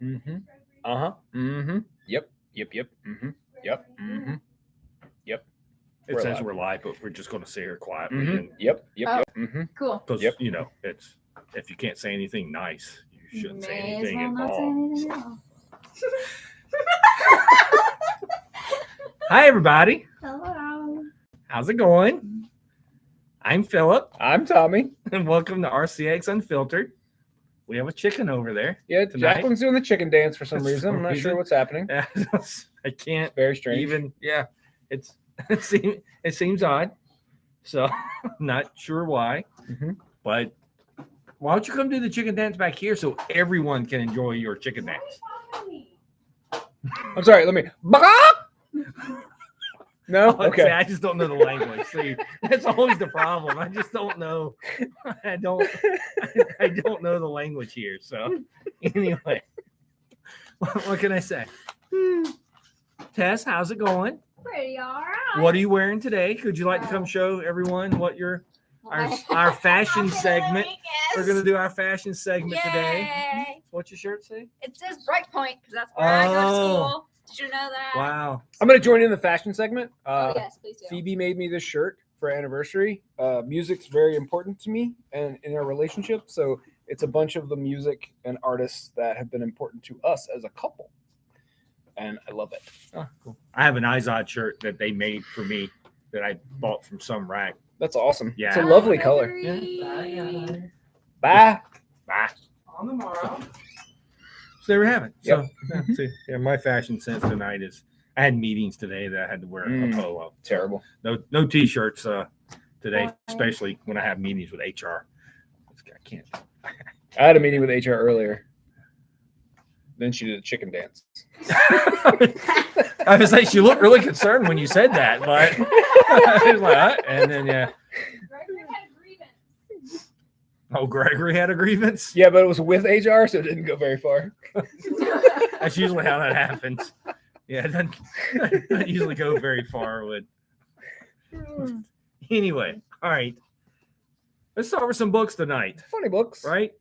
Mm-hmm. Uh-huh. Mm-hmm. Yep. Mm-hmm. Yep. Mm-hmm. Yep. It says we're live, but we're just going to sit here quietly. Mm-hmm. And Yep. Mm-hmm. Cool. because it's if you can't say anything nice, you shouldn't say May as anything well at not say all. anything at all. Hi, everybody. Hello. How's it going? I'm Philip, I'm Tommy. and welcome to RCX Unfiltered. We have a chicken over there. Yeah, Tonight? Jacqueline's doing the chicken dance for some For reason. some I'm not reason. sure what's happening. I can't Very strange. even. Yeah, it seems odd. So not sure why, Mhm. but why don't you come do the chicken dance back here so everyone can enjoy your chicken dance? I'm sorry. Let me. No. Okay. See, I just don't know the language. See, that's always the problem. I just don't know. I don't know the language here. So anyway, what can I say? Tess, how's it going? Pretty all right. What are you wearing today? Could you like to come show everyone what your our fashion segment? We're gonna do our fashion segment today. Yay. What's your shirt say? It says Brightpoint because that's where I go to school. Did you know that? Wow. I'm going to join in the fashion segment. Oh, yes, please do. Phoebe made me this shirt for anniversary. Music's very important to me and in our relationship. So it's a bunch of the music and artists that have been important to us as a couple. And I love it. Oh, cool. I have an Izod shirt that they made for me that I bought from some rack. That's awesome. Yeah. It's a lovely color. Gregory. Bye. Bye. On the morrow. So there we have it. So Yep. see, my fashion sense tonight is I had meetings today that I had to wear a polo. Terrible. No t-shirts today, especially when I have meetings with HR. I can't. I had a meeting with HR earlier. Then she did a chicken dance. I was like, she looked really concerned when you said that, but I was like, huh? And then Gregory had a grievance. oh, Gregory had a grievance. Yeah, but it was with HR, so it didn't go very far. That's usually how that happens. Yeah, it doesn't usually go very far with. Anyway, all right. Let's start with some books tonight, Funny books. right?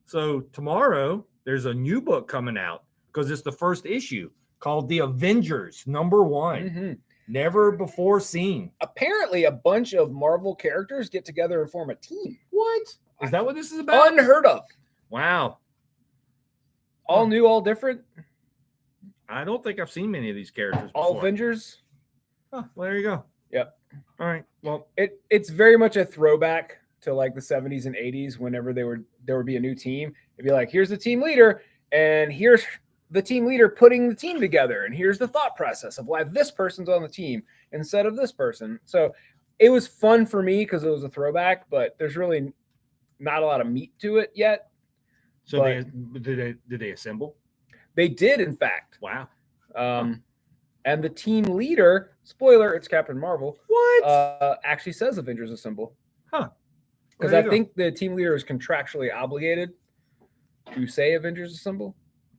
So tomorrow there's a new book coming out because it's the first issue called The Avengers #1. Mhm. Never before seen. Apparently, a bunch of Marvel characters get together and form a team. What? Is that what this is about? Unheard of. Wow. All new, all different. I don't think I've seen many of these characters All before. Avengers. Oh, well, there you go. Yep. All right. Well, It's very much a throwback to like the 70s and 80s. Whenever there would be a new team, it'd be like, here's the team leader, and here's the team leader putting the team together, and here's the thought process of why this person's on the team instead of this person. So it was fun for me because it was a throwback, but there's really not a lot of meat to it yet. so But- did they assemble? They did, in fact. Wow. And the team leader, spoiler, it's Captain Marvel, What? actually says Avengers Assemble. Huh. Because There I you go. think the team leader is contractually obligated to say Avengers Assemble.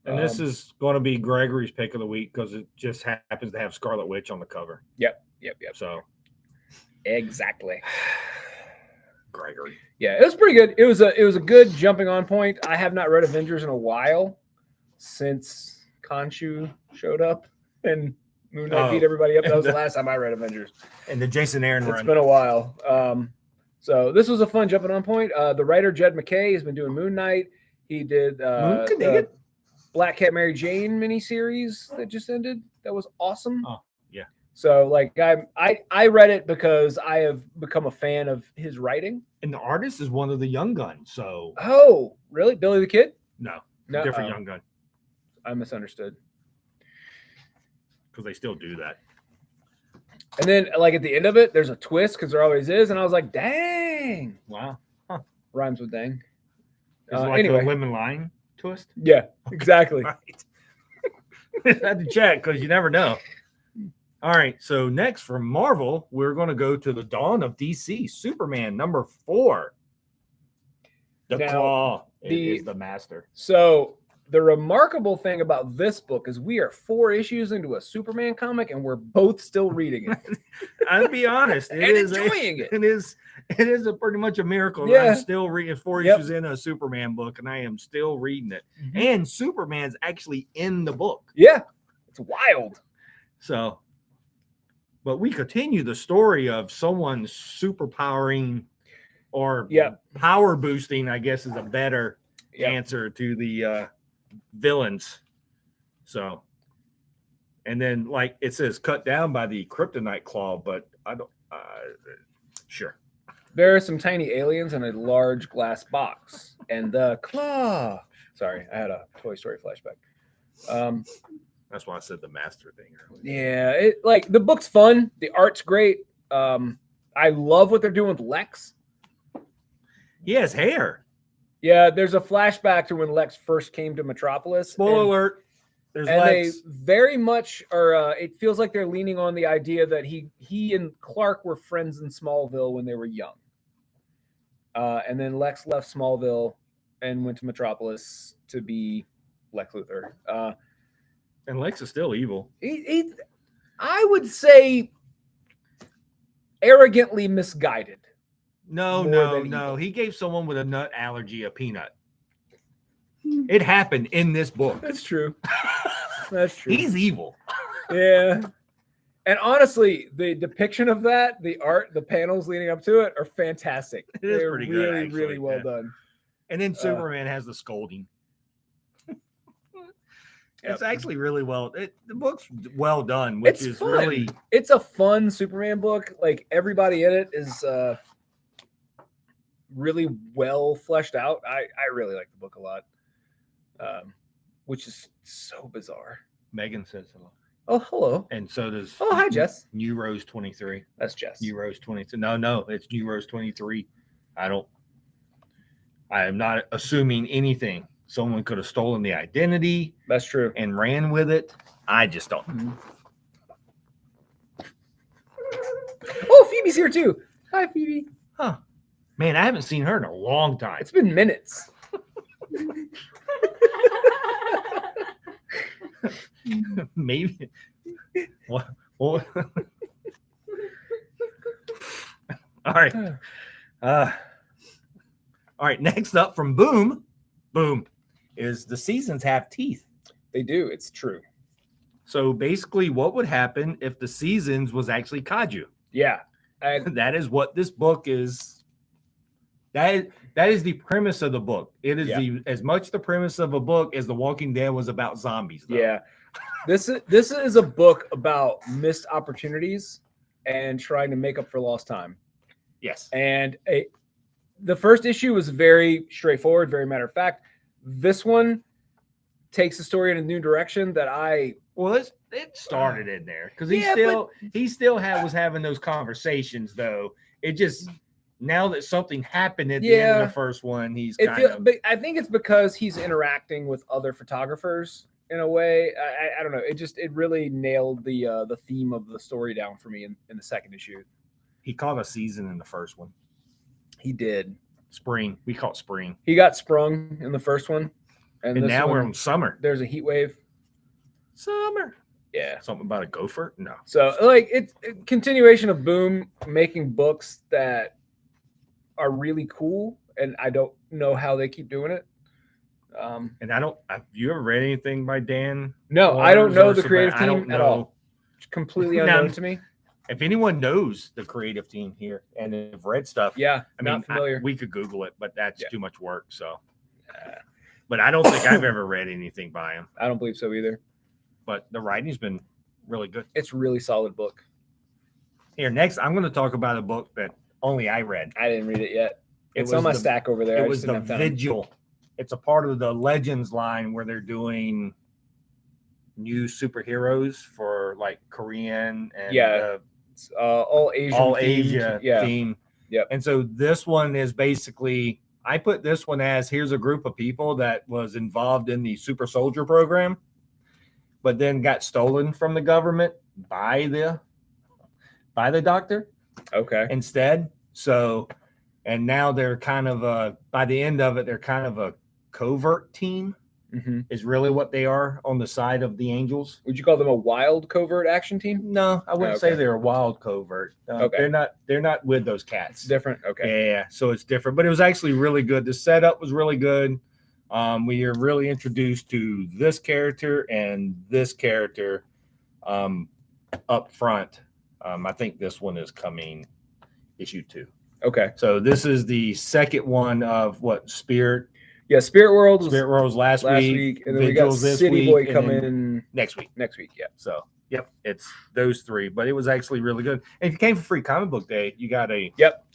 And this is going to be Gregory's pick of the week because it just happens to have Scarlet Witch on the cover. Yep. So, Exactly. Gregory. Yeah, it was pretty good. It was a good jumping on point. I have not read Avengers in a while since Khonshu showed up and Moon Knight beat everybody up. That was the last time I read Avengers. And the Jason Aaron It's run. been a while. So this was a fun jumping on point. The writer Jed McKay has been doing Moon Knight. He did the Black Cat Mary Jane miniseries that just ended. That was awesome. Oh, yeah. So like I read it because I have become a fan of his writing. And the artist is one of the Young Guns. So, Oh, really? Billy the Kid? no, No, different Young Gun I misunderstood. because they still do that. And then like at the end of it, there's a twist because there always is, and I was like, dang. Wow. Rhymes with dang. It's like Anyway. a lemon lime twist. Yeah, exactly. Right. Had to check because you never know. All right. So next from Marvel, we're going to go to the Dawn of DC, Superman #4. The Now, Claw the- is the master. So the remarkable thing about this book is we are 4 issues into a Superman comic and we're both still reading it I'll be honest, and enjoying it. It is a pretty much a miracle. That Yeah. I'm still reading 4 Yep. issues in a Superman book, and I am still reading it. Mhm. And Superman's actually in the book. Yeah, it's wild. So, but we continue the story of someone superpowering or Yep. power boosting, I guess is a better Yep. answer to the villains. So, and then like it says cut down by the kryptonite claw, but I don't, sure. There are some tiny aliens in a large glass box, and the claw. Sorry, I had a Toy Story flashback. That's why I said the master thing earlier. Yeah, like the book's fun. The art's great. I love what they're doing with Lex. He has hair. Yeah, there's a flashback to when Lex first came to Metropolis. Spoiler and- alert. There's and Lex. they very much are. It feels like they're leaning on the idea that he and Clark were friends in Smallville when they were young. And then Lex left Smallville and went to Metropolis to be Lex Luthor. And Lex is still evil. I would say arrogantly misguided. No, More no, than no. evil. He gave someone with a nut allergy a peanut. It happened in this book. That's true. That's true. He's evil. Yeah. And honestly, the depiction of that, the art, the panels leading up to it are fantastic. It is They're pretty really, good, actually, really well yeah. done. And then Superman has the scolding. It's actually really well. The book's well done, which It's is fun. really It's a fun Superman book. Like everybody in it is really well fleshed out. I really like the book a lot, which is so bizarre. Megan says hello. Oh, hello. And so does Oh, hi, Jess. New Rose 23. That's Jess. New Rose 22. No, it's New Rose 23. I am not assuming anything. Someone could have stolen the identity That's true. and ran with it. I just don't. Oh, Phoebe's here too. Hi, Phoebe. Huh. Man, I haven't seen her in a long time. It's been minutes. Maybe. What? All right. All right. Next up from Boom, is the seasons have teeth. They do. It's true. So basically, what would happen if the seasons was actually kaiju? Yeah. And That is what this book is. That is the premise of the book. It is as much the premise of a book as The Walking Dead was about zombies. Though. yeah, this is a book about missed opportunities and trying to make up for lost time. Yes. And the first issue was very straightforward, very matter of fact. This one takes the story in a new direction that Well, it started in there because Yeah, he still was having those conversations though. It just now that something happened at the end of the first one, he's but I think it's because he's interacting with other photographers in a way. I don't know. It really nailed the theme of the story down for me in the second issue. he caught a season in the first one. He did. Spring. We call it spring. He got sprung in the first one, And this now we're one, in summer. there's a heat wave. Summer. Yeah. Something about a gopher? No. So like it's a continuation of Boom making books that are really cool, and I don't know how they keep doing it. And have you ever read anything by Dan? No, I don't Flores know or the creative Savannah? I team don't at all. know. It's completely Now- unknown to me. If anyone knows the creative team here and have read stuff, Yeah, I mean, not familiar. we could Google it, but that's Yeah. too much work. So, but I don't think I've ever read anything by him. I don't believe so either. But the writing's been really good. It's a really solid book. Here, next, I'm going to talk about a book that only I read. I didn't read it yet. It It's was on my the- stack over there. It I was just the didn't have time. Vigil. It's a part of the Legends line where they're doing new superheroes for like Korean and Yeah. It's, all Asian. all themed. Asia Yeah. theme. Yep. And so this one is basically, I put this one as here's a group of people that was involved in the super soldier program, but then got stolen from the government by the doctor Okay. instead. So, and now they're kind of by the end of it, they're kind of a covert team. Mhm. is really what they are on the side of the Angels. Would you call them a wild covert action team? No, I wouldn't Okay. say they're a wild covert. Okay. They're not with those cats. It's different. Okay. Yeah, so it's different, but it was actually really good. The setup was really good. We are really introduced to this character and this character up front. I think this one is coming issue 2. Okay. So this is the second one of what Spirit Yeah, Spirit World was World's last week, and then we got Vigils this City week, Boy and coming then in next week. next week. Yeah. So yep, it's those 3. But it was actually really good. And if you came for Free Comic Book Day, you got a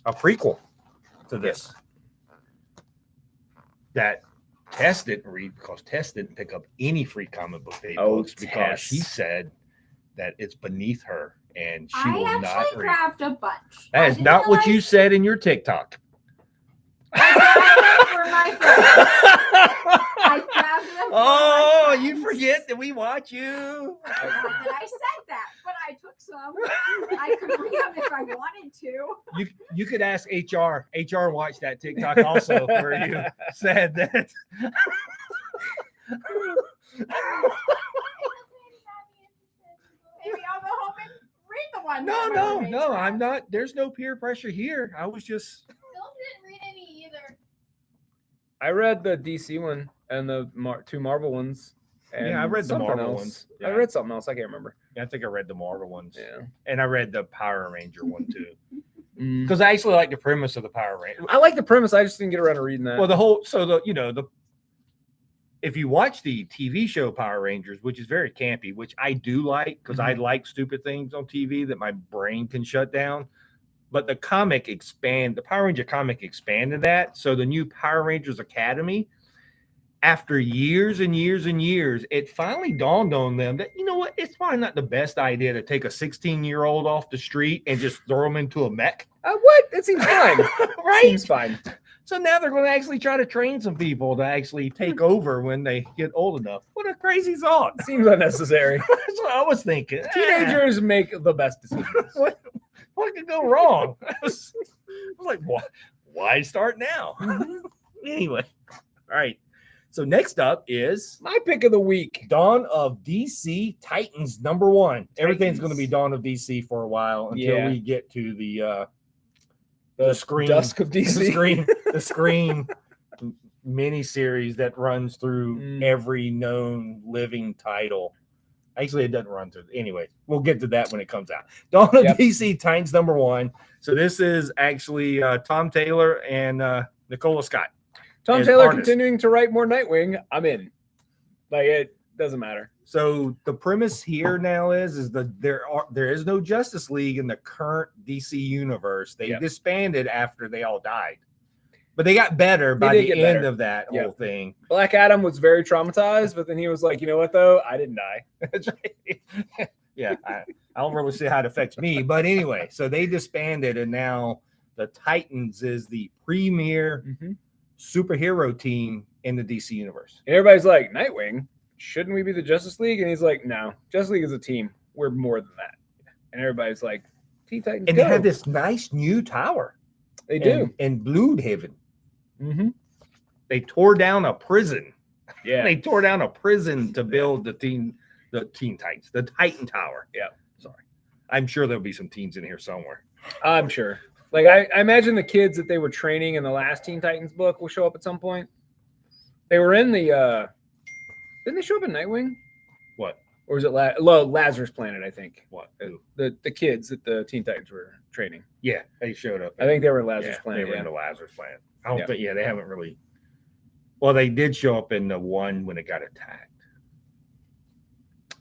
prequel to this that Tess didn't read because Tess didn't pick up any Free Comic Book Day books because Tess. she said that it's beneath her and she I will not actually read. grabbed a bunch. That is not what you said in your TikTok. I grabbed them for my friends. I grabbed them for Oh, my you friends. forget that we watch you. Not that I said that, but I took some. I could read them if I wanted to. You could ask HR. HR watched that TikTok also where you said that. Maybe I'll go home and read the one. No, I'm not. There's no peer pressure here. I was just. Phil didn't read any either. I read the DC one and the 2 Marvel ones. And Yeah, I read the something Marvel else. ones. I Yeah. read something else. I can't remember. I think I read the Marvel ones. Yeah. And I read the Power Ranger one too. Mm. Because I actually like the premise of the Power Ranger. I like the premise. I just didn't get around to reading that. Well, if you watch the TV show Power Rangers, which is very campy, which I do like because I like stupid things on TV that my brain can shut down. But the Power Ranger comic expanded that. So the new Power Rangers Academy, after years and years and years, it finally dawned on them that, you know what, it's probably not the best idea to take a 16-year-old off the street and just throw him into a mech. What? That seems fine. Right? Seems fine. So now they're going to actually try to train some people to actually take over when they get old enough. What a crazy thought. Seems unnecessary. That's what I was thinking. Teenagers make the best decisions. What could go wrong? I was like, why start now? Anyway, all right. So next up is My pick of the week. Dawn of DC Titans #1. Everything's going to be Dawn of DC for a while until we get to the Scream, Dusk of DC. the Scream mini series that runs through every known living title. Actually, it doesn't run through. Anyway, we'll get to that when it comes out. Dawn of DC Titans #1. So this is actually Tom Taylor and Nicola Scott. Tom as Taylor artists. continuing to write more Nightwing. I'm in. Like, it doesn't matter. So the premise here now is that there is no Justice League in the current DC universe. They disbanded after they all died, but they got better by the end of that whole thing. Black Adam was very traumatized, but then he was like, you know what, though? I didn't die. That's right. Yeah, I don't really see how it affects me. But anyway, so they disbanded, and now the Titans is the premier superhero team in the DC universe. And everybody's like, Nightwing? Shouldn't we be the Justice League? And he's like, no, Justice League is a team. We're more than that. And everybody's like, Teen Titans, And go. they have this nice new tower. They do. In Bloodhaven. Mm-hmm. They tore down a prison. Yeah. They tore down a prison to build the Teen Titans, the Titan Tower. Yeah. Sorry. I'm sure there'll be some teens in here somewhere. I'm sure. Like, I imagine the kids that they were training in the last Teen Titans book will show up at some point. They were in the, didn't they show up in Nightwing? What? Or was it Lazarus Planet, I think. What? The kids that the Teen Titans were training. Yeah, they showed up. I think they were in Lazarus Planet. They were in the Lazarus Planet. I don't Yeah. think, they haven't really. Well, they did show up in the one when it got attacked.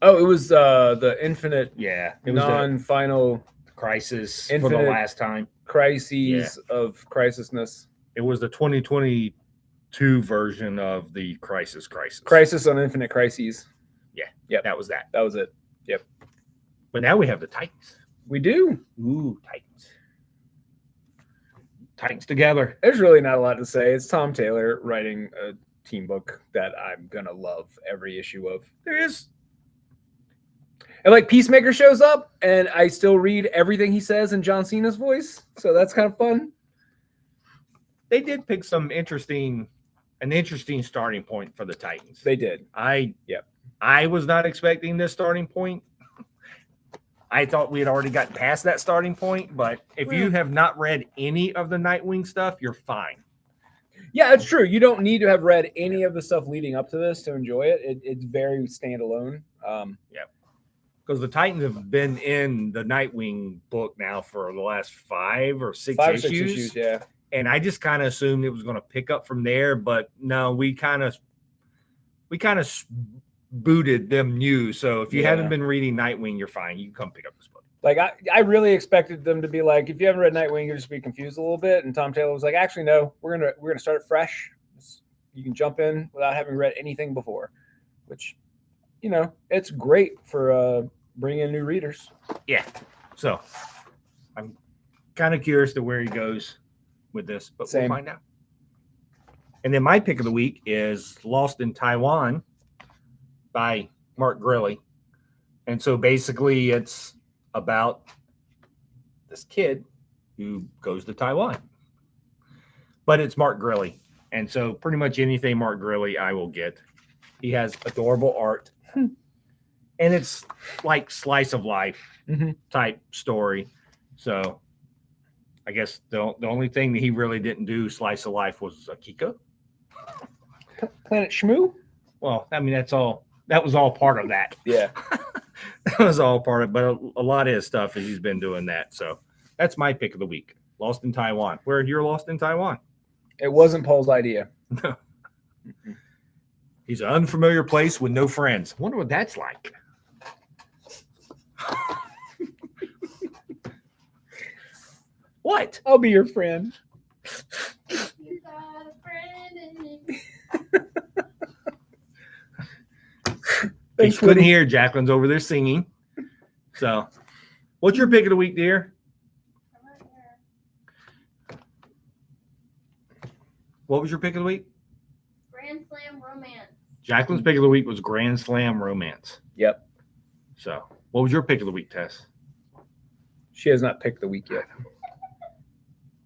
Oh, it was the Infinite Yeah. It was non-final the Crisis for Infinite- the last time. crises of crisisness. It was the 2022 version of the Crisis. Crisis on Infinite Crises. Yep. That was that. That was it. But now we have the Titans. We do. Ooh, Titans. Titans together. There's really not a lot to say. It's Tom Taylor writing a team book that I'm going to love every issue of. There is. And like Peacemaker shows up and I still read everything he says in John Cena's voice. So that's kind of fun. They did pick some interesting an interesting starting point for the Titans. They did. I was not expecting this starting point. I thought we had already gotten past that starting point, but if you have not read any of the Nightwing stuff, you're fine. Yeah, it's true. You don't need to have read any of the stuff leading up to this to enjoy it. It's very standalone. Because the Titans have been in the Nightwing book now for the last 5 or 6 5 or issues. 6 issues, yeah. And I just kind of assumed it was going to pick up from there, but no, we kind of booted them new. So if you haven't been reading Nightwing, you're fine. You can come pick up this book. Like I really expected them to be like, if you haven't read Nightwing, you'll just be confused a little bit. And Tom Taylor was like, actually, no, we're gonna start fresh. You can jump in without having read anything before, which, it's great for bringing in new readers. Yeah. So I'm kind of curious to where he goes with this, but we'll find out. And then my pick of the week is Lost in Taiwan by Mark Grilly. And so basically it's about this kid who goes to Taiwan. But it's Mark Grilly. And so pretty much anything Mark Grilly I will get. He has adorable art. And it's like slice of life type story. So I guess the only thing that he really didn't do slice of life was Akiko. Planet Shmoo? Well, I mean, that was all part of that. Yeah. That was all part of it. But a lot of his stuff, he's been doing that. So that's my pick of the week. Lost in Taiwan. Where you're lost in Taiwan. It wasn't Paul's idea. No. He's an unfamiliar place with no friends. I wonder what that's like. What? I'll be your friend. You got a friend in me. You couldn't hear Jacqueline's over there singing. So, what's your pick of the week, dear? What was your pick of the week? Grand Slam Romance. Jacqueline's pick of the week was Grand Slam Romance. Yep. So, what was your pick of the week, Tess? She has not picked the week yet.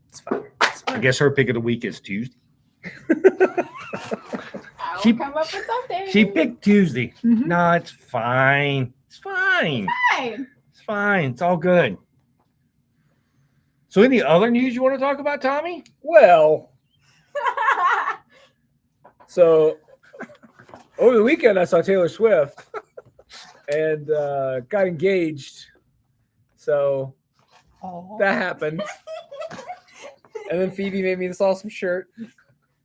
It's fine. I guess her pick of the week is Tuesday. I'll come up with something. She picked Tuesday. No, it's fine. It's fine. Fine. It's fine. It's all good. So, any other news you want to talk about, Tommy? Well, so over the weekend I saw Taylor Swift and got engaged. So that happened. And then Phoebe made me this awesome shirt.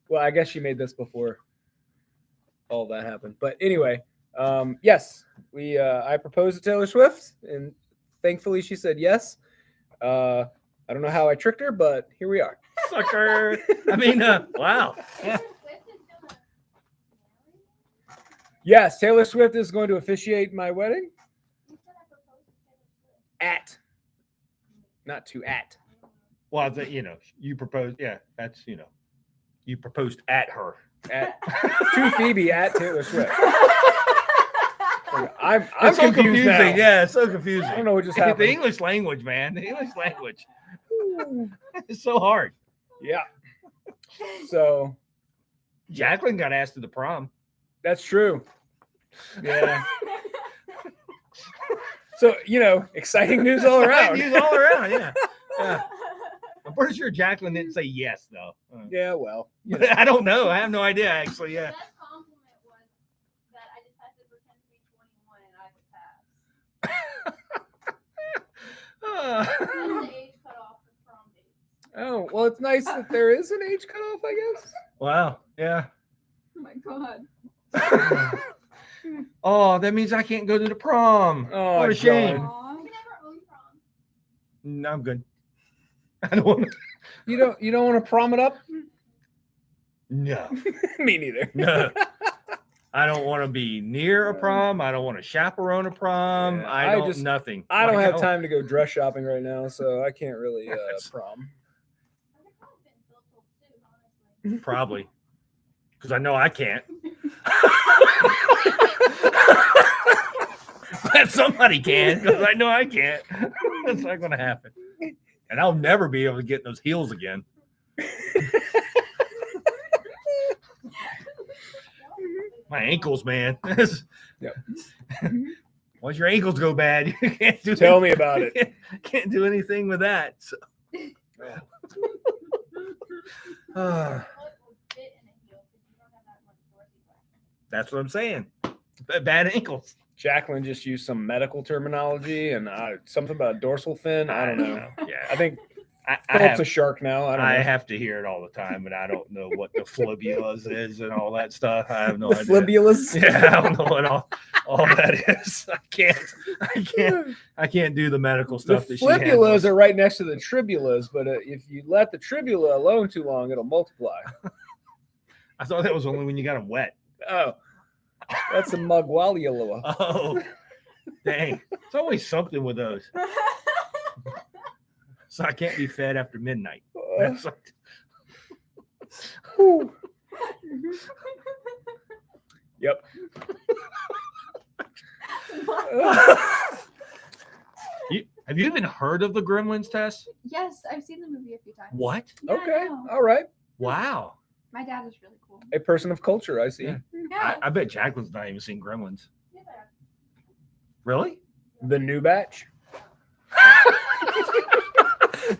Well, I guess she made this before all that happened. But anyway, yes, I proposed to Taylor Swift, and thankfully she said yes. I don't know how I tricked her, but here we are. Sucker. I mean, wow. Yeah. Yes, Taylor Swift is going to officiate my wedding. Not to at. Well, you proposed. Yeah, that's, you proposed at her. To Phoebe at Taylor Swift. I'm It's so confused confusing. now. Yeah, it's so confusing. I don't know what just happened. The English language, man. The English language. It's so hard. Yeah. So Jacqueline got asked to the prom. that's true. Yeah. So, exciting news all around. News all around, yeah. I'm pretty sure Jacqueline didn't say yes, though. Yeah, well. I don't know. I have no idea, actually. Yeah. The best compliment was that I just had to pretend to be 21 and I would pass. That's the age cutoff for prom dates. Oh, well, it's nice that there is an age cutoff, I guess. Wow. Yeah. Oh my God. Oh, that means I can't go to the prom. Oh, what a shame. Aw, you can never own prom. No, I'm good. I don't want to. You don't want to prom it up? No. Me neither. No. I don't want to be near a prom. I don't want to chaperone a prom. Yeah, I don't nothing. I don't Like, have time to go dress shopping right now, so I can't really prom. I could probably fit in Phil's suit, honestly. Probably. Because I know I can't. But somebody can, because I know I can't. That's not going to happen. And I'll never be able to get in those heels again. My ankles, man. Yep. Once your ankles go bad, you can't do. Tell me about it. Can't do anything with that. So. That's what I'm saying. Bad ankles. Jacqueline just used some medical terminology and something about a dorsal fin. I don't know. Yeah, I think I Philip's a shark now. I don't know. have to hear it all the time, and I don't know what the flibulas is and all that stuff. I have no The idea. flibulas. Yeah, I don't know what all that is. I can't do the medical The stuff that she flibulas handles. are right next to the tribulas, but if you let the tribula alone too long, it'll multiply. I thought that was only when you got them wet. Oh, that's a mugwalialoa. Oh, dang! It's always something with those. So I can't be fed after midnight. That's like, Yep. have you even heard of the Gremlins test? Yes, I've seen the movie a few times. What? Yeah, I Okay. know. All right. Wow. My dad is really cool. A person of culture, I see. Yeah. Yeah. I bet Jacqueline's not even seen Gremlins. Really? The new batch.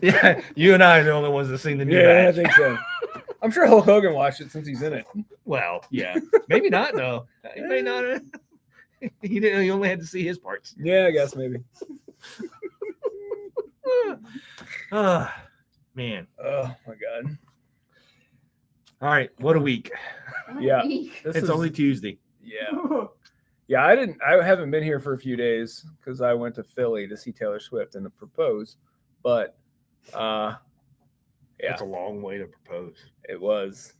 Yeah, you and I are the only ones that seen the new Yeah, I batch. think so. I'm sure Hulk Hogan watched it since he's in it. Well, yeah, maybe not though. He may not. He didn't. He only had to see his parts. Yeah, I guess maybe. Man. Oh my god. All right, what a week. Yeah. Week. This It's is, only Tuesday. yeah. Yeah, I haven't been here for a few days because I went to Philly to see Taylor Swift and to propose. But yeah, That's a long way to propose. it was.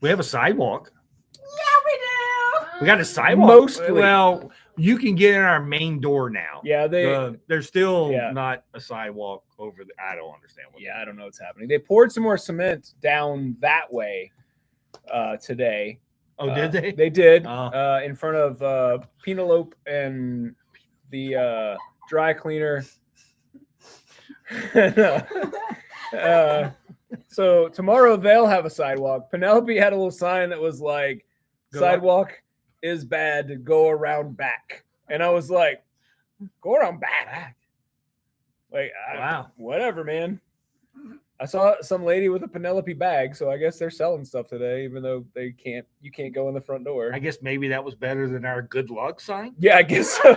We have a sidewalk. Yeah, we do. We got a sidewalk. Mostly. Well, you can get in our main door now. Yeah, There's still Yeah. not a sidewalk over there. I don't understand what. I don't know what's happening. They poured some more cement down that way today. Oh, did they? They did Oh. in front of Penelope and the dry cleaner. So tomorrow they'll have a sidewalk. Penelope had a little sign that was like, Go "Sidewalk is bad. Go around back." And I was like, "Go around back." Like, Wow. whatever, man. I saw some lady with a Penelope bag, so I guess they're selling stuff today, even though you can't go in the front door. I guess maybe that was better than our good luck sign. Yeah, I guess so.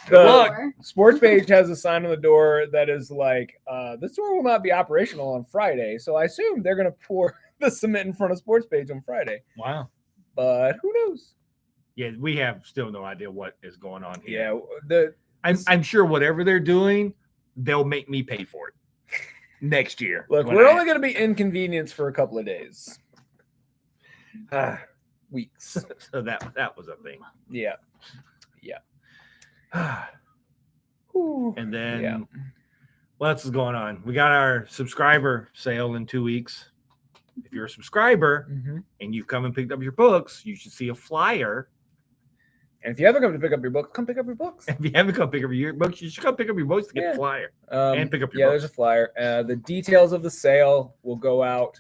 The luck. sports page has a sign on the door that is like, the store will not be operational on Friday. So I assume they're going to pour the cement in front of sports page on Friday. Wow. But who knows? Yeah, we have still no idea what is going on here. Yeah, I'm sure whatever they're doing, they'll make me pay for it next year. look, when we're I- only going to be inconvenienced for a couple of days, weeks. So that was a thing. Yeah. And then Yeah. what else is going on? We got our subscriber sale in 2 weeks. If you're a subscriber and you've come and picked up your books, you should see a flyer. And if you haven't come to pick up your book, come pick up your books. If you haven't come pick up your books, you should come pick up your books to get Yeah. the flyer. And pick up your there's a flyer. The details of the sale will go out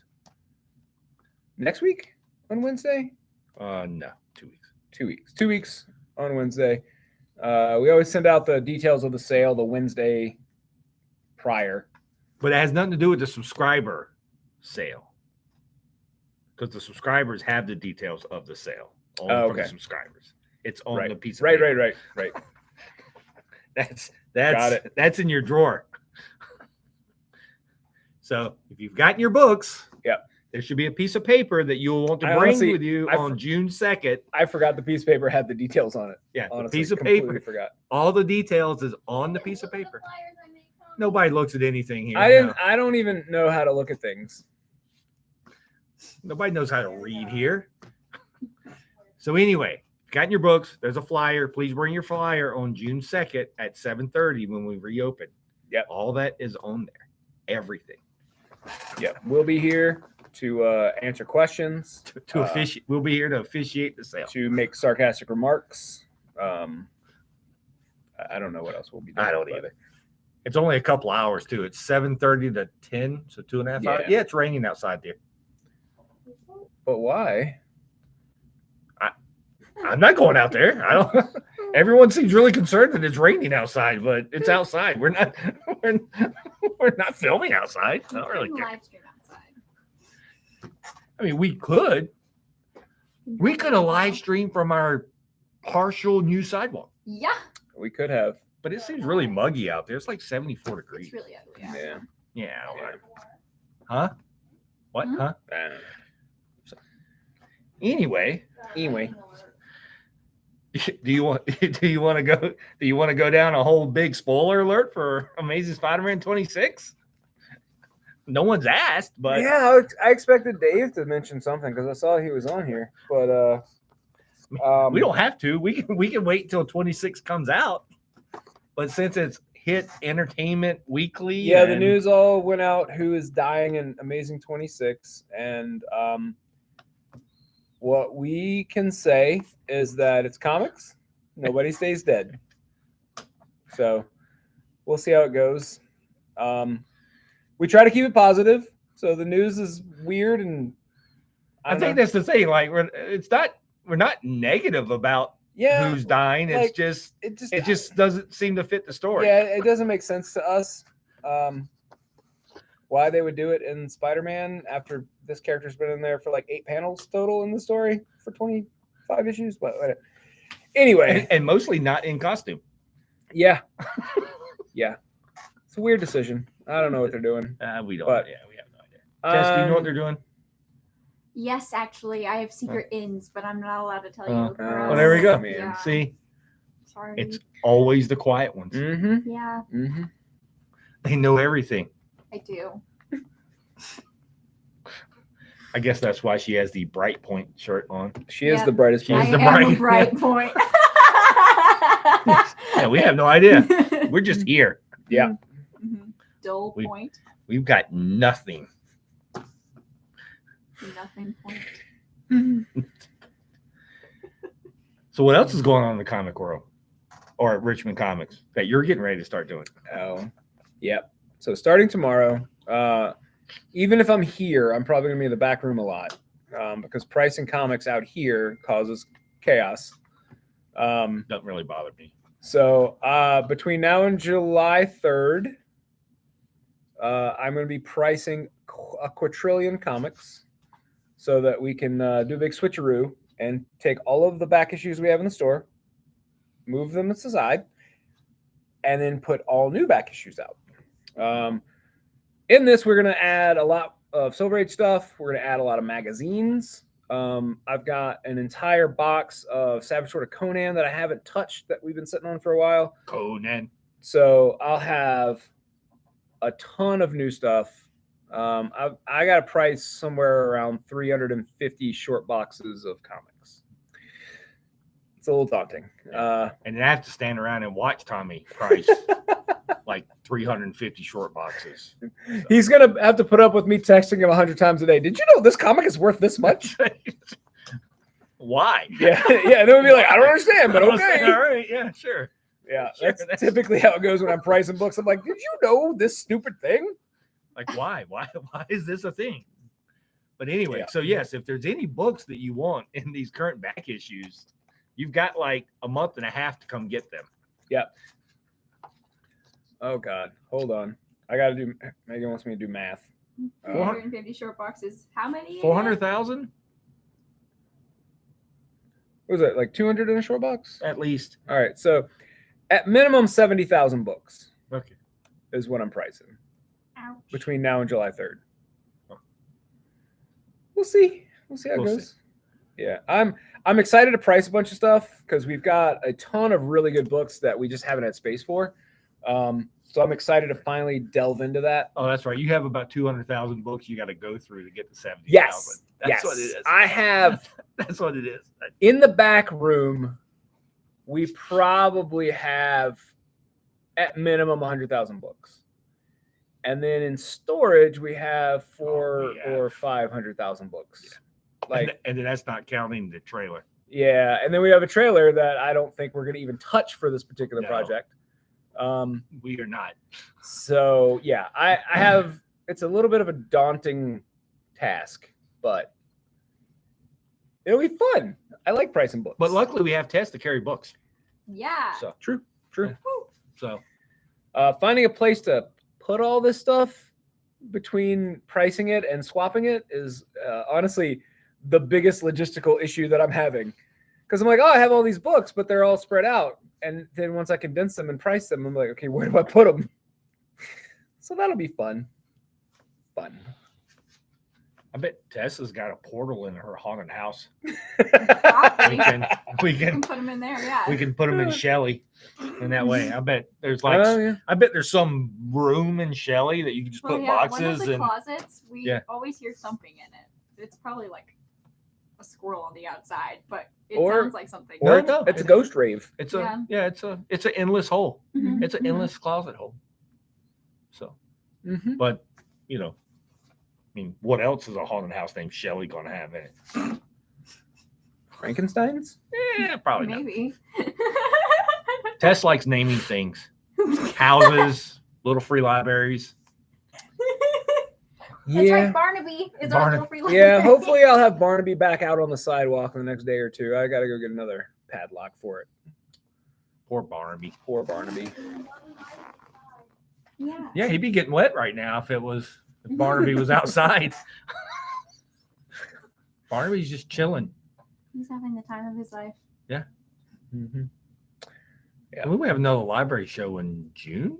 next week on Wednesday. No, 2 weeks. 2 weeks. 2 weeks on Wednesday. We always send out the details of the sale the Wednesday prior. But it has nothing to do with the subscriber sale. Because the subscribers have the details of the sale. Only for the Okay. subscribers. It's on Right. the piece of Right. paper. Got That's it. That's in your drawer. So if you've gotten your books, Yep. there should be a piece of paper that you'll want to I bring honestly- with you I on June 2nd. I forgot the piece of paper had the details on it. Yeah, Honestly, the piece of completely paper. forgot. All the details is on the piece of paper. Nobody looks at anything here. I didn't. No. I don't even know how to look at things. Nobody knows how to read here. So anyway, got your books. There's a flyer. Please bring your flyer on June 2nd at 7:30 when we reopen. Yep. All that is on there. Everything. Yep. We'll be here to answer questions, To officiate. We'll be here to officiate the sale. to make sarcastic remarks. I don't know what else we'll be doing. I don't but- either. It's only a couple hours too. It's 7:30 to 10, so 2.5 hours. Yeah. Yeah, it's raining outside there. But why? I'm not going out there. I don't. Everyone seems really concerned that it's raining outside, but it's outside. We're not. We're not filming outside. I don't really care. Live stream outside. I mean, we could. We could have live streamed from our partial new sidewalk, Yeah, We could have. but it seems really muggy out there. It's like 74 degrees. it's really ugly. out Yeah. there. Yeah. Yeah. Whatever. Huh? What? Hmm? Huh? I don't know. Anyway, Anyway, do you want to go down a whole big spoiler alert for Amazing Spider-Man 26? No one's asked, but yeah, I expected Dave to mention something because I saw he was on here, but we don't have to. We can wait till 26 comes out. But since it's hit Entertainment Weekly, Yeah, the and- news all went out who is dying in Amazing 26. And what we can say is that it's comics. Nobody stays dead. So we'll see how it goes. We try to keep it positive. So the news is weird, and I think that's the thing. Like we're not negative about yeah, who's dying. like, It just doesn't seem to fit the story. yeah, it doesn't make sense to us. Why they would do it in Spider-Man after this character's been in there for like 8 panels total in the story for 25 issues, but whatever. Anyway, And mostly not in costume. yeah, yeah, it's a weird decision. I don't know what they're doing. We don't. But, Yeah, we have no idea. Jess, do you know what Um, they're doing? Yes, actually, I have secret ins, but I'm not allowed to tell Oh. you. Well, there we go. man. Yeah. See, Sorry. it's always the quiet ones. Mm-hmm. Yeah, Mm-hmm. They know everything. I do. I guess that's why she has the bright point shirt on. She is Yeah. the brightest. She I is the am a bright- bright point. Yeah, we have no idea. We're just here. Yeah. Mhm. Dull We- point. We've got nothing. Nothing point. So what else is going on in the comic world or at Richmond Comics that you're getting ready to start doing? Oh, yep. So starting tomorrow, even if I'm here, I'm probably gonna be in the back room a lot because pricing comics out here causes chaos. Doesn't really bother me. So between now and July 3rd, I'm going to be pricing a quadrillion comics so that we can do a big switcheroo and take all of the back issues we have in the store, move them aside, and then put all new back issues out. In this, we're going to add a lot of Silver Age stuff. We're going to add a lot of magazines. I've got an entire box of Savage Sword of Conan that I haven't touched that we've been sitting on for a while. Conan. So I'll have a ton of new stuff. I got a price somewhere around 350 short boxes of comics. It's a little daunting. And I have to stand around and watch Tommy price like 350 short boxes. He's going to have to put up with me texting him 100 times a day. Did you know this comic is worth this much? Why? Yeah. Yeah. And then we'll be like, I don't understand, but All okay. right. Yeah, sure. Yeah. Sure, That's that's- typically how it goes when I'm pricing books. I'm like, did you know this stupid thing? Like, why? Why is this a thing? But anyway, Yeah. so yes, if there's any books that you want in these current back issues, you've got like a month and a half to come get them. Yep. Oh God. Hold on. I got to do, Megan wants me to do math. 450 short boxes. How many? 400,000 What was it? Like 200 in a short box? at least. All right. So at minimum 70,000 books Okay. is what I'm pricing Ouch. between now and July 3rd. Oh. We'll see. We'll see how it We'll goes. Yeah. I'm excited to price a bunch of stuff because we've got a ton of really good books that we just haven't had space for. So I'm excited to finally delve into that. Oh, that's right. You have about 200,000 books you got to go through to get to 70,000. Yes. That's yes. what it is. I have That's what it is. in the back room, we probably have at minimum 100,000 books. And then in storage, we have 400,000 or 500,000 books. Yeah. Like, And then that's not counting the trailer. yeah. And then we have a trailer that I don't think we're going to even touch for this particular No. project. We are not. So yeah, I have, it's a little bit of a daunting task, but It'll be fun. I like pricing books. But luckily, we have Tess to carry books. Yeah. So true. Woo. So Finding a place to put all this stuff between pricing it and swapping it is honestly the biggest logistical issue that I'm having. Because I'm like, oh, I have all these books, but they're all spread out. And then once I condense them and price them, I'm like, okay, where do I put them? So that'll be fun. I bet Tessa's got a portal in her haunted house. Probably. We You can can put them in there. Yeah. we can put them in Shelly, and that way, I bet there's like Yeah. I bet there's some room in Shelly that you can just Well, put yeah, one of boxes the and closets, we Yeah. always hear something in it. It's probably like a squirrel on the outside, but it Or- sounds like something. No, Or no, it's a ghost rave. it's Yeah. it's an endless hole. Mhm, It's an mhm. endless closet hole. So, Mm-hmm. but you know, I mean, what else is a haunted house named Shelly gonna have in it? Frankenstein's? Yeah, probably not. Maybe. Tess likes naming things, houses, little free libraries. That's right, Barnaby is our Barnaby. little free Yeah, library. hopefully I'll have Barnaby back out on the sidewalk in the next day or two. I got to go get another padlock for it. Poor Barnaby. Poor Barnaby. Yeah. Yeah, he'd be getting wet right now if Barnaby was outside. Barnaby's just chilling. He's having the time of his life. Mm-hmm. Yeah. And we have another library show in June.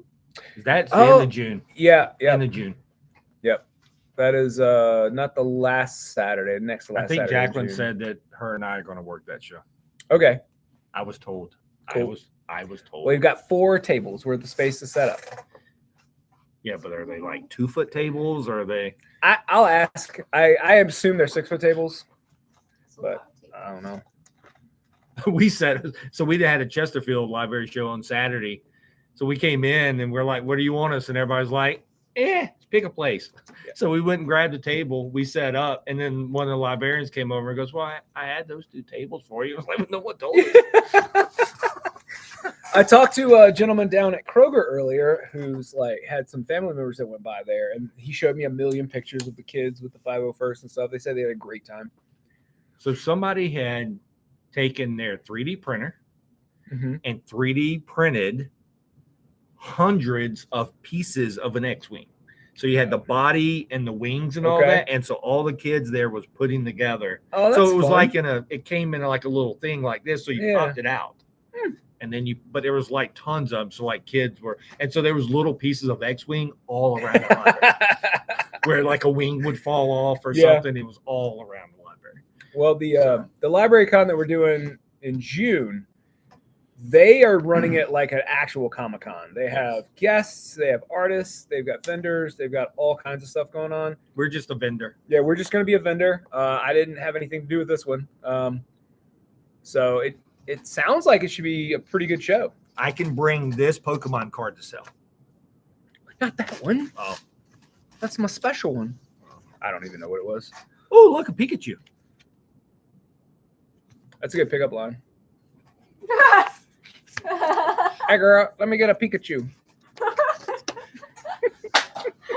That's the Oh, end of June. Yeah, End of June. that is not the last Saturday, next to last I think Saturday in Jacqueline June. said that her and I are going to work that show. Okay. I was told. Cool. I was told. Well, you've got 4 tables worth of space to set up. Yeah, but are they like 2-foot tables or are they? I'll ask. I assume they're 6-foot tables. It's a But- lot of tape. I don't know. We said so. We had a Chesterfield library show on Saturday. So we came in and we're like, "What do you want us?" And everybody's like, pick a place." Yeah. So we went and grabbed a table. We set up, and then one of the librarians came over and goes, "Well, I had those 2 tables for you." I was like, "No one told you." I talked to a gentleman down at Kroger earlier who's like had some family members that went by there, and he showed me a million pictures of the kids with the 501st and stuff. They said they had a great time. So somebody had taken their 3D printer Mm-hmm. and 3D printed hundreds of pieces of an X-wing. So you had the body and the wings and all Okay. that, and so all the kids there was putting together. Oh, that's So it was fun. like it came in like a little thing like this, so you Yeah. popped it out. And then but there was like tons of them, so like kids were, and so there was little pieces of X-wing all around the library, where like a wing would fall off or Yeah. something. It was all around the library. Well, the library con that we're doing in June, they are running it like an actual Comic-Con. They have guests, they have artists, they've got vendors, they've got all kinds of stuff going on. We're just a vendor. Yeah, we're just going to be a vendor. I didn't have anything to do with this one. So it sounds like it should be a pretty good show. I can bring this Pokemon card to sell. Not that one. Oh. That's my special one. I don't even know what it was. Oh, look, a Pikachu. That's a good pickup line. Hey, girl, let me get a Pikachu.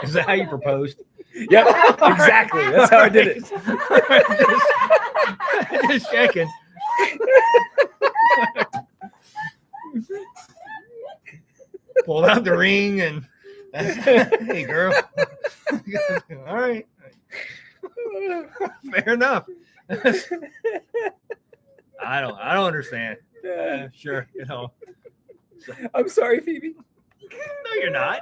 Is that how you proposed? Yep, exactly. That's how I did it. Just checking. Pulled out the ring and hey, girl. All right. Fair enough. I don't understand. Sure, you know. I'm sorry, Phoebe. No, you're not.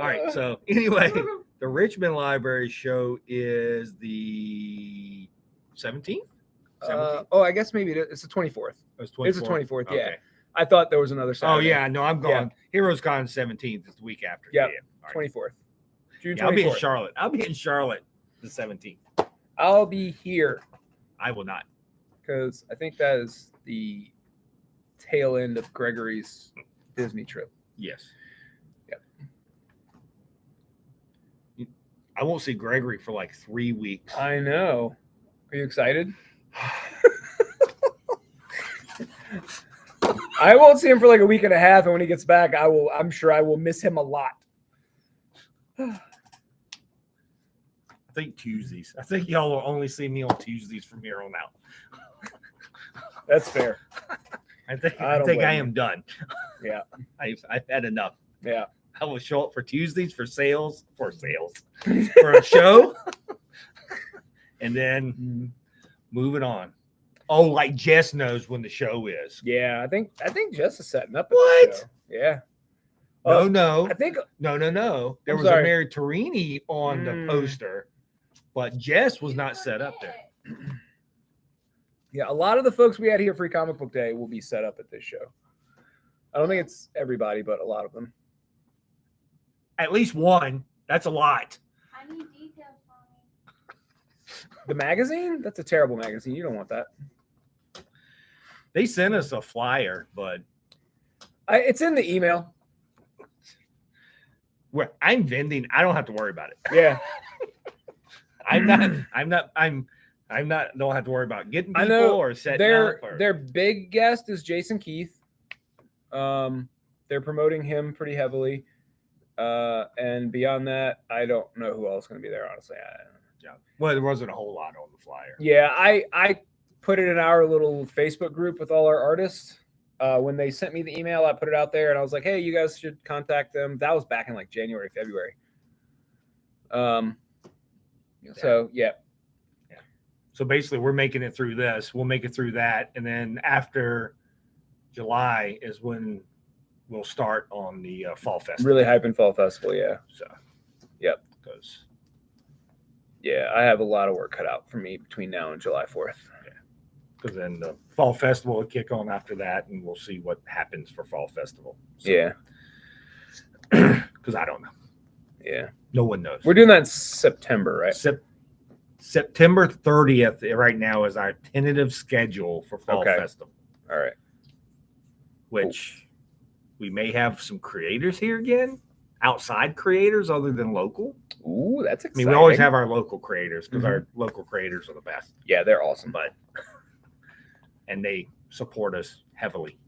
All right. So anyway, the Richmond Library Show is the 17th. I guess maybe it's the 24th. It's It's the 24th, yeah. Okay. I thought there was another Oh Saturday. yeah, no, I'm going. Yeah. Heroes Con 17th is the week after. Yep. Yeah. All right. 24th. June 24th. Yeah, I'll be in Charlotte. I'll be in Charlotte the 17th. I'll be here I will not. because I think that is the tail end of Gregory's Disney trip. Yes. Yep. I won't see Gregory for like 3 weeks. I know. Are you excited? I won't see him for like a week and a half, and when he gets back, I'm sure I will miss him a lot. I I think Tuesdays. I think y'all will only see me on Tuesdays from here on out. That's fair. I think I I, don't think I blame am done. Yeah. I've had enough. Yeah. I will show up for Tuesdays for a show, and then moving on. Oh, like Jess knows when the show is. Yeah, I think Jess is setting up. At What? The show. Yeah. No. I think No. There I'm was sorry. a Mary Torini on the poster, but Jess was not set up there. Yeah, a lot of the folks we had here for Free Comic Book Day will be set up at this show. I don't think it's everybody, but a lot of them. At least one. That's a lot. I need details, Mommy. The magazine? That's a terrible magazine. You don't want that. They sent us a flyer, but It's in the email. where I'm vending, I don't have to worry about it. Yeah. I'm not don't have to worry about getting people I know or setting their up. Or, their big guest is Jason Keith. They're promoting him pretty heavily. And beyond that, I don't know who else is going to be there, honestly. well, there wasn't a whole lot on the flyer. Yeah, I put it in our little Facebook group with all our artists. When they sent me the email, I put it out there and I was like, hey, you guys should contact them. That was back in like January, February. So yeah. So basically, we're making it through this. We'll make it through that, and then after July is when we'll start on the Fall Festival. Really hyping Fall Festival, yeah. So, yep. Because yeah, I have a lot of work cut out for me between now and July 4th. Because then the Fall Festival will kick on after that, and we'll see what happens for Fall Festival. So, yeah. Because I don't know. Yeah. No one knows. We're doing that in September, right? September 30th right now is our tentative schedule for Fall Festival. All right. Which we may have some creators here again, outside creators other than local. Ooh, that's I exciting. mean, we always have our local creators because our local creators are the best. Yeah, they're awesome. But and they support us heavily.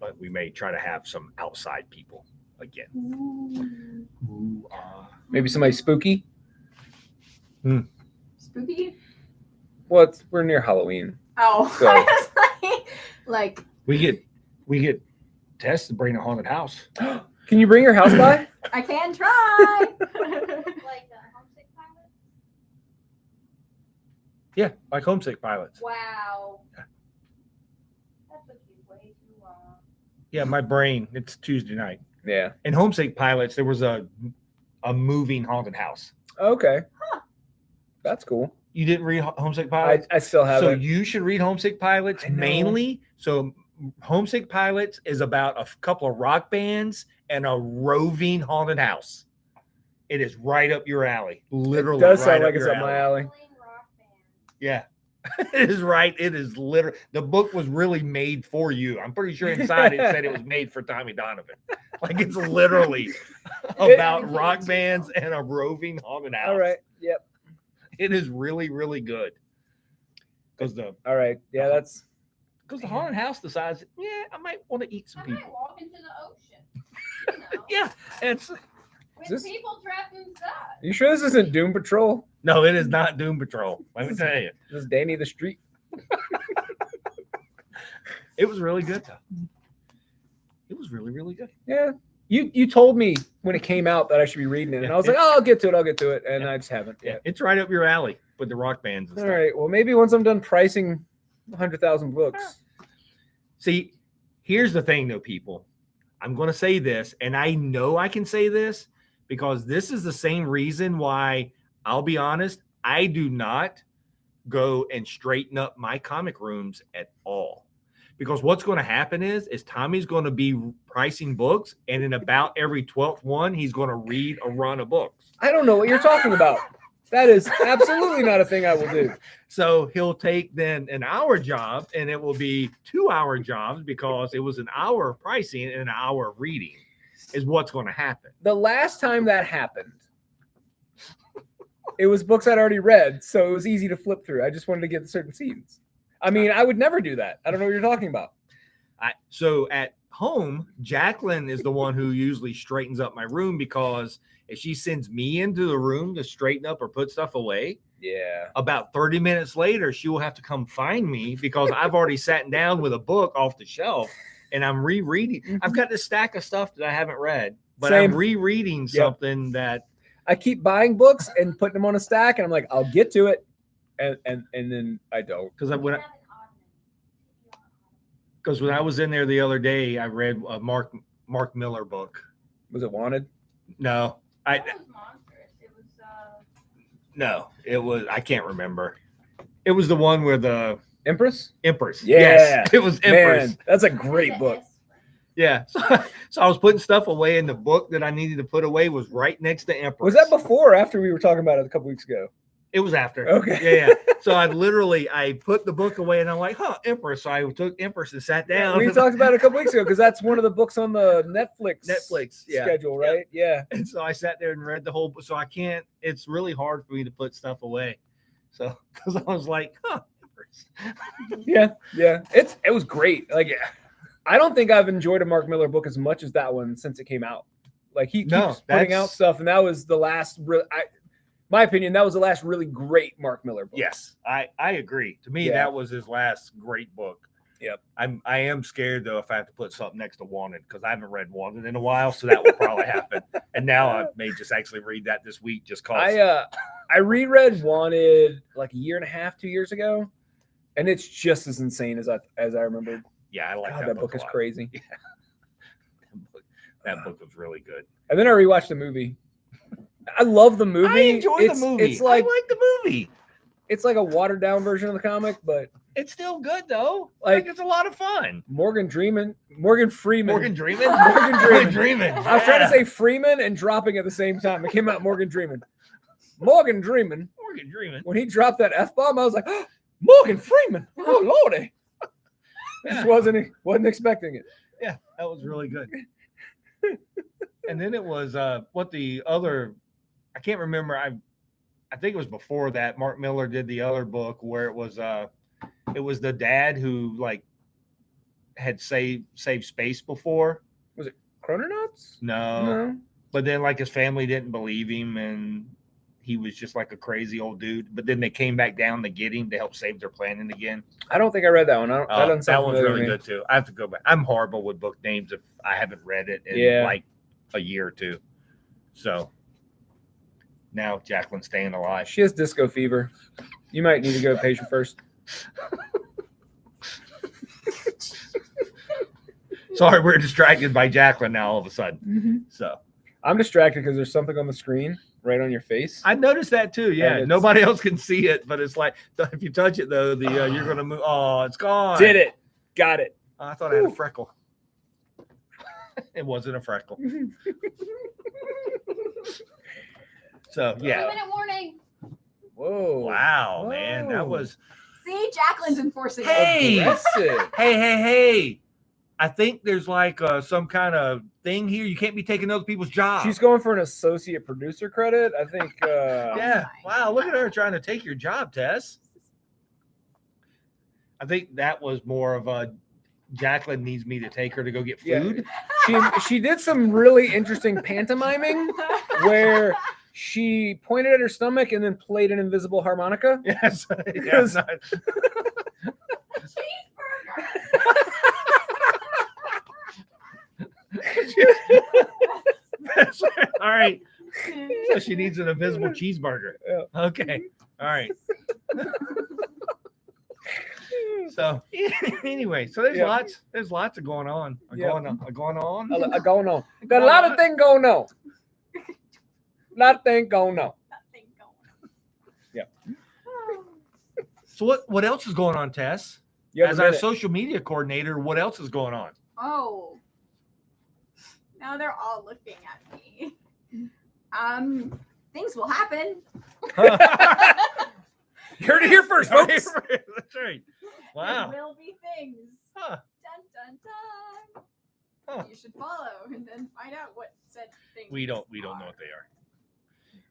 But we may try to have some outside people again. Ooh, Maybe somebody spooky. Spooky? Well, we're near Halloween. Oh, So- I was like, we get Tess to bring a haunted house. Can you bring your house by? I can try. Like homesick pilot? Yeah, like Homesick Pilots. Wow. That took you way too long. Yeah, my brain. It's Tuesday night. Yeah. In Homesick Pilots, there was a moving haunted house. Okay. That's cool. You didn't read Homesick Pilots? I still have So it. you should read Homesick Pilots I know. mainly. So Homesick Pilots is about a couple of rock bands and a roving haunted house. It is right up your alley. Literally, It does right sound like up it's your up my alley. alley. Rock band. Yeah, it is right. It is literally the book was really made for you. I'm pretty sure inside it said it was made for Tommy Donovan. Like it's literally about rock bands and a roving haunted house. All right. Yep. It is really, really good. Because All right. Yeah, that's the haunted house decides, yeah, I might want to eat some I might people. walk into the ocean. You know, Yeah, it's with this- people trapped inside. You sure this isn't Doom Patrol? no, it is not Doom Patrol. Let me tell you, This is Danny the Street. it was really good though. It was really, really good. Yeah. You told me when it came out that I should be reading it, and I was like, oh, I'll get to it, and I just haven't yet. It's right up your alley with the rock bands and All stuff. right. Well, maybe once I'm done pricing 100,000 books. See, here's the thing though, people. I'm going to say this, and I know I can say this because this is the same reason why, I'll be honest, I do not go and straighten up my comic rooms at all. Because what's going to happen is Tommy's going to be pricing books, and in about every 12th one, he's going to read a run of books. I don't know what you're talking about. That is absolutely not a thing I will do. So he'll take then an hour job, and it will be 2-hour jobs because it was an hour of pricing and an hour of reading is what's going to happen. The last time that happened, it was books I'd already read, so it was easy to flip through. I just wanted to get certain scenes. I mean, I would never do that. I don't know what you're talking about. So at home, Jacqueline is the one who usually straightens up my room because if she sends me into the room to straighten up or put stuff away, Yeah. about 30 minutes later, she will have to come find me because I've already sat down with a book off the shelf and I'm rereading. I've got this stack of stuff that I haven't read, but Same. I'm rereading something that I keep buying books and putting them on a stack, and I'm like, I'll get to it, and then I don't. because when I was in there the other day, I read a Mark Miller book. Was it Wanted? No, That was monstrous. It was no, it was I can't remember. It was the one where the Empress? Empress. Yeah. Yes, it was Empress. Man, that's a great book. Yeah. So I was putting stuff away, and the book that I needed to put away was right next to Empress. Was that before or after we were talking about it a couple weeks ago? It was after. Okay. Yeah. So I put the book away, and I'm like, Empress. So I took Empress and sat down. We talked about it a couple weeks ago because that's one of the books on the Netflix yeah. schedule, right? Yeah. And so I sat there and read the whole book. So I can't, it's really hard for me to put stuff away. So, because I was like, Empress. Yeah. It was great. Like, I don't think I've enjoyed a Mark Miller book as much as that one since it came out. Like, he keeps putting out stuff, and that was the last my opinion, that was the last really great Mark Miller book. Yes, I agree. To me, that was his last great book. Yep. I am scared though if I have to put something next to Wanted because I haven't read Wanted in a while, so that will probably happen. And now I may just actually read that this week just cause. I reread Wanted like a year and a half, 2 years ago, and it's just as insane as I remembered. Yeah, I like God, that book is crazy. Yeah. That book was really good. And then I rewatched the movie. I love the movie. I enjoy the movie. It's like, I like the movie. It's like a watered down version of the comic, but it's still good though. Like it's a lot of fun. Morgan Freeman. I was trying to say Freeman and dropping at the same time. It came out Morgan Freeman. Morgan Freeman. When he dropped that F-bomb, I was like, oh, Morgan Freeman. Oh Lordy. Just wasn't expecting it. Yeah, that was really good. And then it was what the other, I can't remember. I think it was before that. Mark Miller did the other book where it was the dad who like had saved space before. Was it Chrononauts? No. But then like his family didn't believe him and he was just like a crazy old dude. But then they came back down to get him to help save their planet again. I don't think I read that one. That one's really good too. I have to go back. I'm horrible with book names if I haven't read it in like a year or two. So now Jacqueline's staying alive. She has disco fever. You might need to go to patient first. Sorry, we're distracted by Jacqueline now all of a sudden. Mm-hmm. So I'm distracted because there's something on the screen right on your face. I noticed that too. Yeah, nobody else can see it, but it's like if you touch it though, you're gonna move. Oh, it's gone. Did it? Got it. I thought I had a freckle. It wasn't a freckle. So yeah. 2-minute warning. Whoa! Wow, man, that was. See, Jacqueline's enforcing it. Hey! I think there's like some kind of thing here. You can't be taking other people's jobs. She's going for an associate producer credit. I think. Yeah. Wow. Look at her trying to take your job, Tess. I think that was more of a Jacqueline needs me to take her to go get food. Yeah. She did some really interesting pantomiming where she pointed at her stomach and then played an invisible harmonica. Yes. All right. So she needs an invisible cheeseburger. Yeah. Okay. All right. So anyway, so there's lots of going on. Going on. Got a lot of things going on. Yeah. So what else is going on, Tess? As our social media coordinator, what else is going on? Oh. Now they're all looking at me. Things will happen. You heard it here first, folks. That's right. Wow. There will be things. Huh. Dun, dun, dun. Huh. You should follow and then find out what said things. We don't know what they are.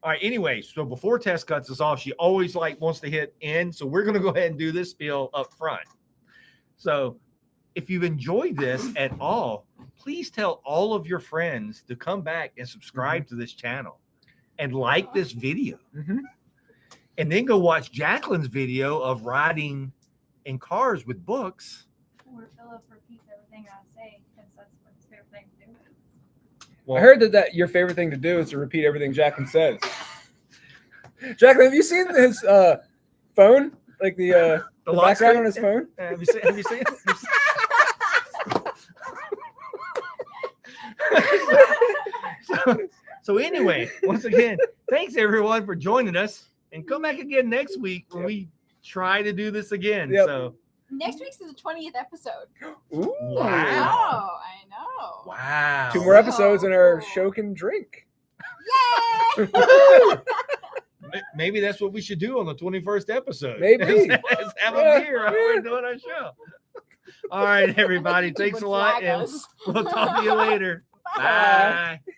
All right. Anyway, so before Tess cuts us off, she always wants to hit end. So we're going to go ahead and do this spiel up front. So if you've enjoyed this at all, please tell all of your friends to come back and subscribe to this channel. and like this video, Mhm. and then go watch Jacqueline's video of riding in cars with books. Or Philip repeats everything I say because that's what his favorite thing to do is. Well, I heard that your favorite thing to do is to repeat everything Jacqueline says. Jacqueline, have you seen his phone? Like the lock background screen? on his phone? Have you seen? Have you seen? So anyway, once again, thanks everyone for joining us, and come back again next week when we try to do this again. Yep. So Next week's is the 20th episode. Ooh. Wow. I know. wow, 2 more episodes and our show can drink. Yay! Maybe that's what we should do on the 21st episode. Maybe. Is have a beer while we're doing our show. All right, everybody. YouTube Thanks would a lot, flag and us. we'll talk to you later. Bye. Bye.